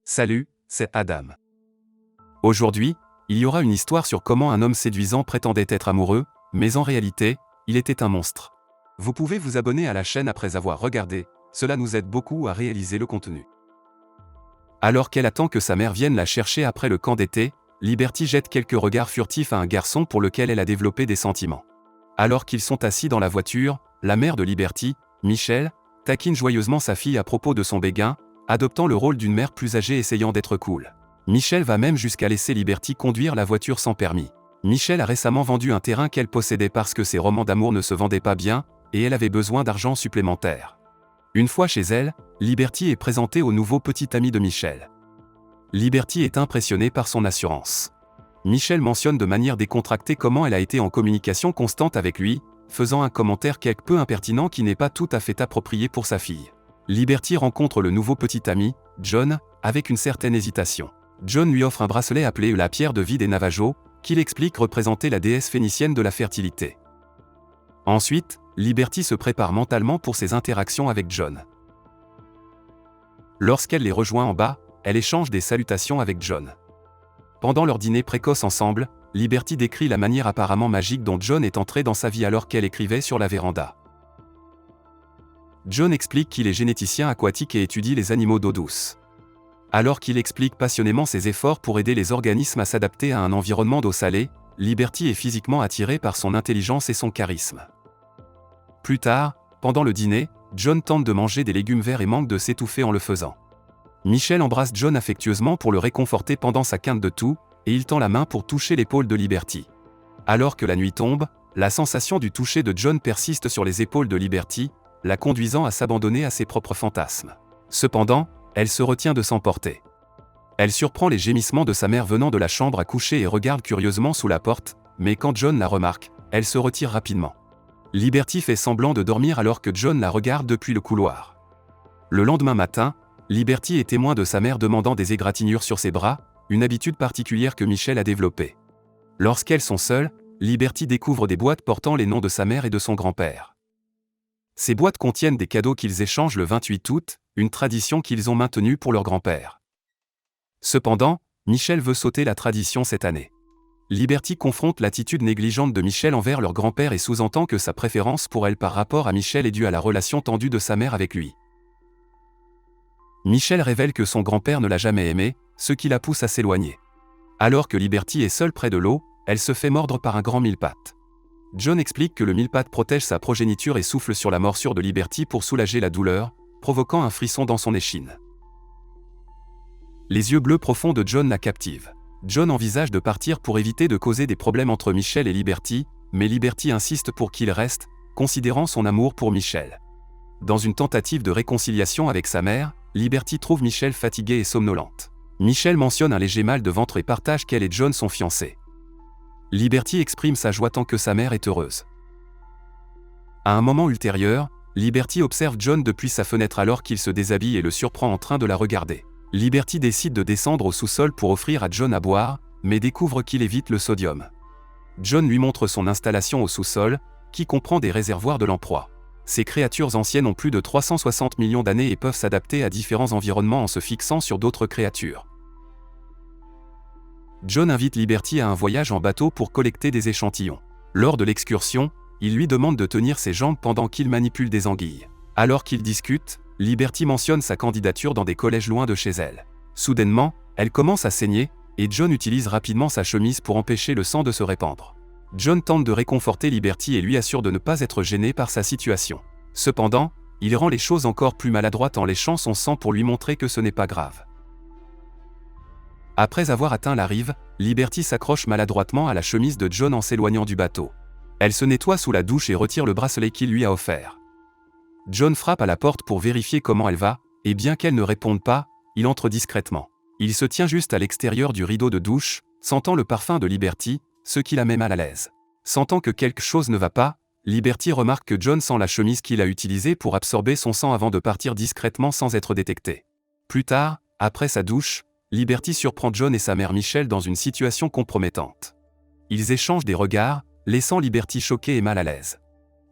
Salut, c'est Adam. Aujourd'hui, il y aura une histoire sur comment un homme séduisant prétendait être amoureux, mais en réalité, il était un monstre. Vous pouvez vous abonner à la chaîne après avoir regardé, cela nous aide beaucoup à réaliser le contenu. Alors qu'elle attend que sa mère vienne la chercher après le camp d'été, Liberty jette quelques regards furtifs à un garçon pour lequel elle a développé des sentiments. Alors qu'ils sont assis dans la voiture, la mère de Liberty, Michelle, taquine joyeusement sa fille à propos de son béguin, adoptant le rôle d'une mère plus âgée essayant d'être cool. Michelle va même jusqu'à laisser Liberty conduire la voiture sans permis. Michelle a récemment vendu un terrain qu'elle possédait parce que ses romans d'amour ne se vendaient pas bien, et elle avait besoin d'argent supplémentaire. Une fois chez elle, Liberty est présentée au nouveau petit ami de Michelle. Liberty est impressionnée par son assurance. Michelle mentionne de manière décontractée comment elle a été en communication constante avec lui, faisant un commentaire quelque peu impertinent qui n'est pas tout à fait approprié pour sa fille. Liberty rencontre le nouveau petit ami, John, avec une certaine hésitation. John lui offre un bracelet appelé la pierre de vie des Navajos, qu'il explique représenter la déesse phénicienne de la fertilité. Ensuite, Liberty se prépare mentalement pour ses interactions avec John. Lorsqu'elle les rejoint en bas, elle échange des salutations avec John. Pendant leur dîner précoce ensemble, Liberty décrit la manière apparemment magique dont John est entré dans sa vie alors qu'elle écrivait sur la véranda. John explique qu'il est généticien aquatique et étudie les animaux d'eau douce. Alors qu'il explique passionnément ses efforts pour aider les organismes à s'adapter à un environnement d'eau salée, Liberty est physiquement attirée par son intelligence et son charisme. Plus tard, pendant le dîner, John tente de manger des légumes verts et manque de s'étouffer en le faisant. Michelle embrasse John affectueusement pour le réconforter pendant sa quinte de toux, et il tend la main pour toucher l'épaule de Liberty. Alors que la nuit tombe, la sensation du toucher de John persiste sur les épaules de Liberty, la conduisant à s'abandonner à ses propres fantasmes. Cependant, elle se retient de s'emporter. Elle surprend les gémissements de sa mère venant de la chambre à coucher et regarde curieusement sous la porte, mais quand John la remarque, elle se retire rapidement. Liberty fait semblant de dormir alors que John la regarde depuis le couloir. Le lendemain matin, Liberty est témoin de sa mère demandant des égratignures sur ses bras, une habitude particulière que Michelle a développée. Lorsqu'elles sont seules, Liberty découvre des boîtes portant les noms de sa mère et de son grand-père. Ces boîtes contiennent des cadeaux qu'ils échangent le 28 août, une tradition qu'ils ont maintenue pour leur grand-père. Cependant, Michelle veut sauter la tradition cette année. Liberty confronte l'attitude négligente de Michelle envers leur grand-père et sous-entend que sa préférence pour elle par rapport à Michelle est due à la relation tendue de sa mère avec lui. Michelle révèle que son grand-père ne l'a jamais aimée, ce qui la pousse à s'éloigner. Alors que Liberty est seule près de l'eau, elle se fait mordre par un grand mille-pattes. John explique que le mille-pattes protège sa progéniture et souffle sur la morsure de Liberty pour soulager la douleur, provoquant un frisson dans son échine. Les yeux bleus profonds de John la captivent. John envisage de partir pour éviter de causer des problèmes entre Michelle et Liberty, mais Liberty insiste pour qu'il reste, considérant son amour pour Michelle. Dans une tentative de réconciliation avec sa mère, Liberty trouve Michelle fatiguée et somnolente. Michelle mentionne un léger mal de ventre et partage qu'elle et John sont fiancés. Liberty exprime sa joie tant que sa mère est heureuse. À un moment ultérieur, Liberty observe John depuis sa fenêtre alors qu'il se déshabille et le surprend en train de la regarder. Liberty décide de descendre au sous-sol pour offrir à John à boire, mais découvre qu'il évite le sodium. John lui montre son installation au sous-sol, qui comprend des réservoirs de lamproie. Ces créatures anciennes ont plus de 360 millions d'années et peuvent s'adapter à différents environnements en se fixant sur d'autres créatures. John invite Liberty à un voyage en bateau pour collecter des échantillons. Lors de l'excursion, il lui demande de tenir ses jambes pendant qu'il manipule des anguilles. Alors qu'ils discutent, Liberty mentionne sa candidature dans des collèges loin de chez elle. Soudainement, elle commence à saigner, et John utilise rapidement sa chemise pour empêcher le sang de se répandre. John tente de réconforter Liberty et lui assure de ne pas être gêné par sa situation. Cependant, il rend les choses encore plus maladroites en léchant son sang pour lui montrer que ce n'est pas grave. Après avoir atteint la rive, Liberty s'accroche maladroitement à la chemise de John en s'éloignant du bateau. Elle se nettoie sous la douche et retire le bracelet qu'il lui a offert. John frappe à la porte pour vérifier comment elle va, et bien qu'elle ne réponde pas, il entre discrètement. Il se tient juste à l'extérieur du rideau de douche, sentant le parfum de Liberty, ce qui la met mal à l'aise. Sentant que quelque chose ne va pas, Liberty remarque que John sent la chemise qu'il a utilisée pour absorber son sang avant de partir discrètement sans être détecté. Plus tard, après sa douche, Liberty surprend John et sa mère Michelle dans une situation compromettante. Ils échangent des regards, laissant Liberty choquée et mal à l'aise.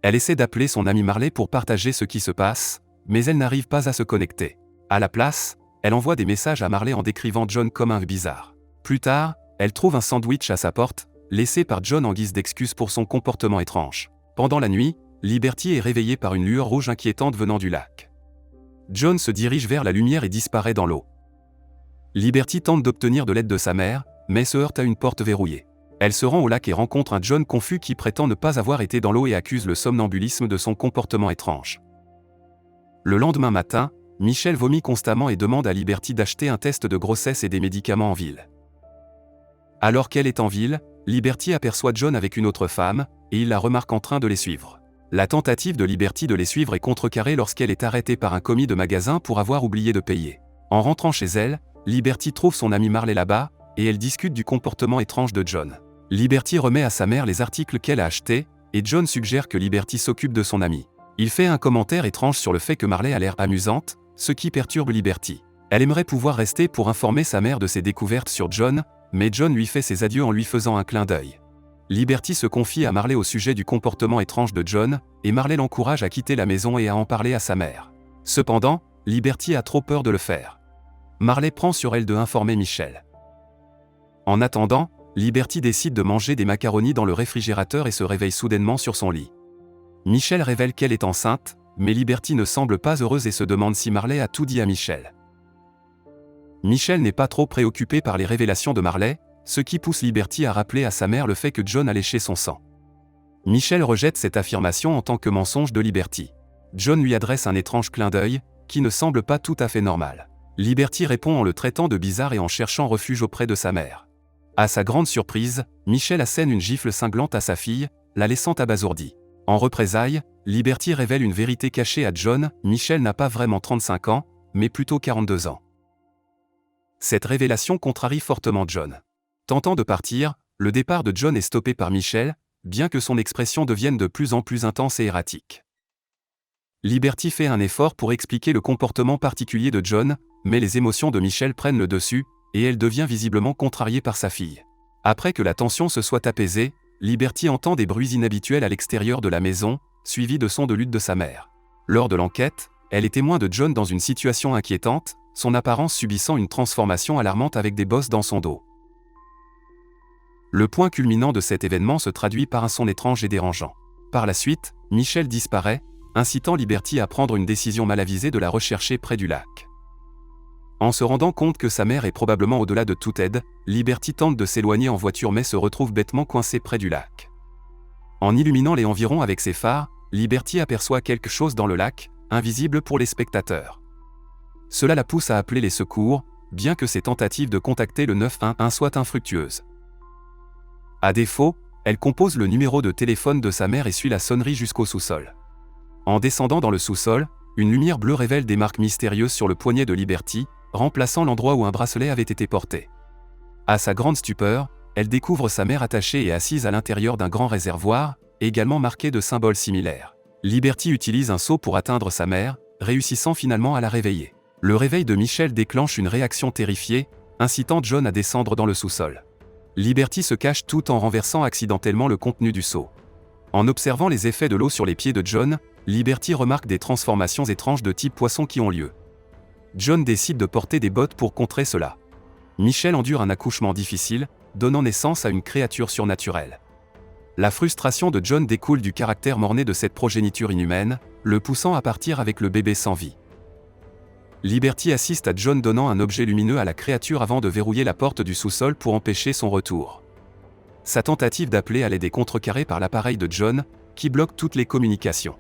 Elle essaie d'appeler son amie Marley pour partager ce qui se passe, mais elle n'arrive pas à se connecter. À la place, elle envoie des messages à Marley en décrivant John comme un bizarre. Plus tard, elle trouve un sandwich à sa porte, laissé par John en guise d'excuse pour son comportement étrange. Pendant la nuit, Liberty est réveillée par une lueur rouge inquiétante venant du lac. John se dirige vers la lumière et disparaît dans l'eau. Liberty tente d'obtenir de l'aide de sa mère, mais se heurte à une porte verrouillée. Elle se rend au lac et rencontre un John confus qui prétend ne pas avoir été dans l'eau et accuse le somnambulisme de son comportement étrange. Le lendemain matin, Michelle vomit constamment et demande à Liberty d'acheter un test de grossesse et des médicaments en ville. Alors qu'elle est en ville, Liberty aperçoit John avec une autre femme, et il la remarque en train de les suivre. La tentative de Liberty de les suivre est contrecarrée lorsqu'elle est arrêtée par un commis de magasin pour avoir oublié de payer. En rentrant chez elle, Liberty trouve son amie Marley là-bas, et elle discute du comportement étrange de John. Liberty remet à sa mère les articles qu'elle a achetés, et John suggère que Liberty s'occupe de son amie. Il fait un commentaire étrange sur le fait que Marley a l'air amusante, ce qui perturbe Liberty. Elle aimerait pouvoir rester pour informer sa mère de ses découvertes sur John, mais John lui fait ses adieux en lui faisant un clin d'œil. Liberty se confie à Marley au sujet du comportement étrange de John, et Marley l'encourage à quitter la maison et à en parler à sa mère. Cependant, Liberty a trop peur de le faire. Marley prend sur elle de informer Michelle. En attendant, Liberty décide de manger des macaronis dans le réfrigérateur et se réveille soudainement sur son lit. Michelle révèle qu'elle est enceinte, mais Liberty ne semble pas heureuse et se demande si Marley a tout dit à Michelle. Michelle n'est pas trop préoccupée par les révélations de Marley, ce qui pousse Liberty à rappeler à sa mère le fait que John a léché son sang. Michelle rejette cette affirmation en tant que mensonge de Liberty. John lui adresse un étrange clin d'œil, qui ne semble pas tout à fait normal. Liberty répond en le traitant de bizarre et en cherchant refuge auprès de sa mère. À sa grande surprise, Michelle assène une gifle cinglante à sa fille, la laissant abasourdie. En représailles, Liberty révèle une vérité cachée à John, Michelle n'a pas vraiment 35 ans, mais plutôt 42 ans. Cette révélation contrarie fortement John. Tentant de partir, le départ de John est stoppé par Michelle, bien que son expression devienne de plus en plus intense et erratique. Liberty fait un effort pour expliquer le comportement particulier de John, mais les émotions de Michelle prennent le dessus, et elle devient visiblement contrariée par sa fille. Après que la tension se soit apaisée, Liberty entend des bruits inhabituels à l'extérieur de la maison, suivis de sons de lutte de sa mère. Lors de l'enquête, elle est témoin de John dans une situation inquiétante, son apparence subissant une transformation alarmante avec des bosses dans son dos. Le point culminant de cet événement se traduit par un son étrange et dérangeant. Par la suite, Michelle disparaît, incitant Liberty à prendre une décision mal avisée de la rechercher près du lac. En se rendant compte que sa mère est probablement au-delà de toute aide, Liberty tente de s'éloigner en voiture mais se retrouve bêtement coincée près du lac. En illuminant les environs avec ses phares, Liberty aperçoit quelque chose dans le lac, invisible pour les spectateurs. Cela la pousse à appeler les secours, bien que ses tentatives de contacter le 911 soient infructueuses. À défaut, elle compose le numéro de téléphone de sa mère et suit la sonnerie jusqu'au sous-sol. En descendant dans le sous-sol, une lumière bleue révèle des marques mystérieuses sur le poignet de Liberty, remplaçant l'endroit où un bracelet avait été porté. À sa grande stupeur, elle découvre sa mère attachée et assise à l'intérieur d'un grand réservoir, également marqué de symboles similaires. Liberty utilise un seau pour atteindre sa mère, réussissant finalement à la réveiller. Le réveil de Michelle déclenche une réaction terrifiée, incitant John à descendre dans le sous-sol. Liberty se cache tout en renversant accidentellement le contenu du seau. En observant les effets de l'eau sur les pieds de John, Liberty remarque des transformations étranges de type poisson qui ont lieu. John décide de porter des bottes pour contrer cela. Michelle endure un accouchement difficile, donnant naissance à une créature surnaturelle. La frustration de John découle du caractère morné de cette progéniture inhumaine, le poussant à partir avec le bébé sans vie. Liberty assiste à John donnant un objet lumineux à la créature avant de verrouiller la porte du sous-sol pour empêcher son retour. Sa tentative d'appeler à l'aide est contrecarrée par l'appareil de John, qui bloque toutes les communications.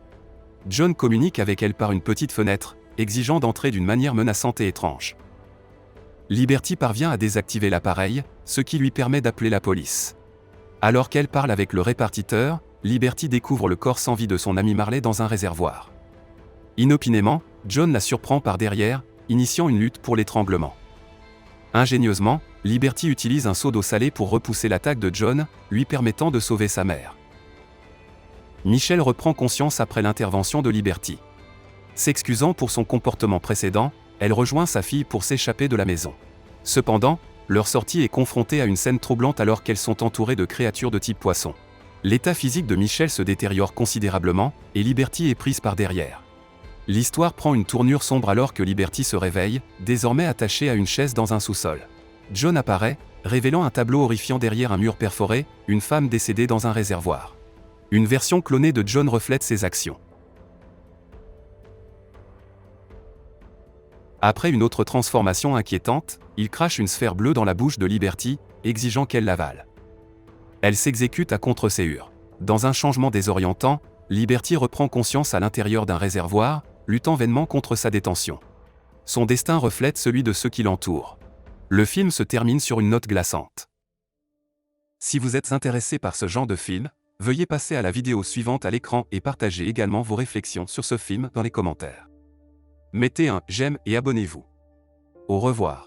John communique avec elle par une petite fenêtre, exigeant d'entrer d'une manière menaçante et étrange. Liberty parvient à désactiver l'appareil, ce qui lui permet d'appeler la police. Alors qu'elle parle avec le répartiteur, Liberty découvre le corps sans vie de son ami Marley dans un réservoir. Inopinément, John la surprend par derrière, initiant une lutte pour l'étranglement. Ingénieusement, Liberty utilise un seau d'eau salée pour repousser l'attaque de John, lui permettant de sauver sa mère. Michelle reprend conscience après l'intervention de Liberty. S'excusant pour son comportement précédent, elle rejoint sa fille pour s'échapper de la maison. Cependant, leur sortie est confrontée à une scène troublante alors qu'elles sont entourées de créatures de type poisson. L'état physique de Michelle se détériore considérablement, et Liberty est prise par derrière. L'histoire prend une tournure sombre alors que Liberty se réveille, désormais attachée à une chaise dans un sous-sol. John apparaît, révélant un tableau horrifiant derrière un mur perforé, une femme décédée dans un réservoir. Une version clonée de John reflète ses actions. Après une autre transformation inquiétante, il crache une sphère bleue dans la bouche de Liberty, exigeant qu'elle l'avale. Elle s'exécute à contre-séhur. Dans un changement désorientant, Liberty reprend conscience à l'intérieur d'un réservoir, luttant vainement contre sa détention. Son destin reflète celui de ceux qui l'entourent. Le film se termine sur une note glaçante. Si vous êtes intéressé par ce genre de film, veuillez passer à la vidéo suivante à l'écran et partagez également vos réflexions sur ce film dans les commentaires. Mettez un j'aime et abonnez-vous. Au revoir.